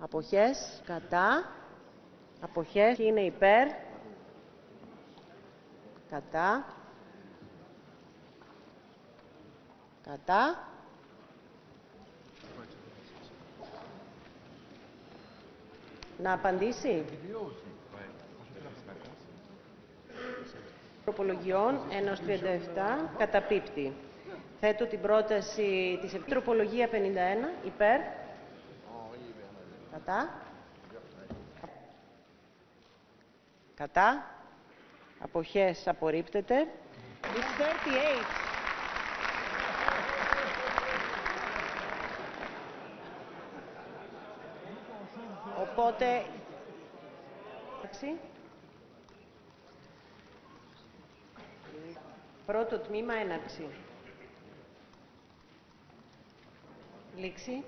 Αποχές, κατά. Αποχές, ποιοι είναι υπέρ. Κατά. Κατά. Να απαντήσει. Τροπολογιών 1-37 καταπίπτει. Θέτω την πρόταση της Επιτροπολογία 51 υπέρ. Κατά. Κατά. Αποχές απορρίπτεται. It's 38. Οπότε... Πρώτο τμήμα, έναρξη. Λήξη.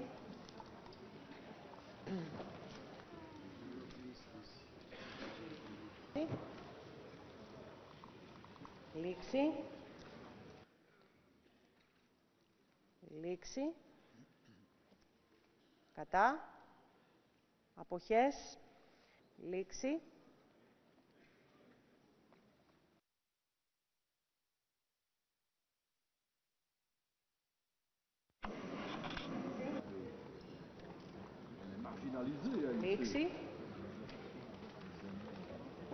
Λήξη. Λήξη. Κατά. Αποχές. Λήξη. Λήξη.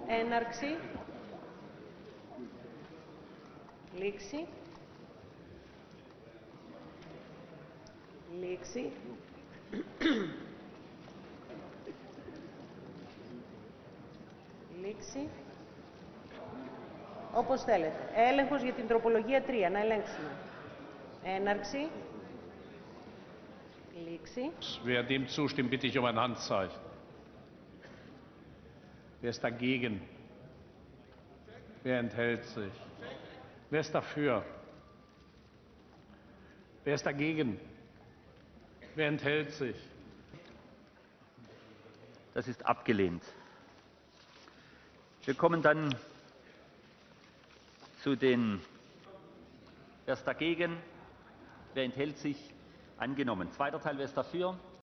Έναρξη. Λήξη. Λήξη. Λήξη. Όπως θέλετε. Έλεγχος για την τροπολογία 3. Να ελέγξουμε. Έναρξη. Λήξη. Wer dem zustimmt, bitte ich um ein Handzeichen. Wer ist dagegen? Wer enthält sich? Wer ist dafür? Wer ist dagegen? Wer enthält sich? Das ist abgelehnt. Wir kommen dann zu den. Wer ist dagegen? Wer enthält sich? Angenommen. Zweiter Teil. Wer ist dafür?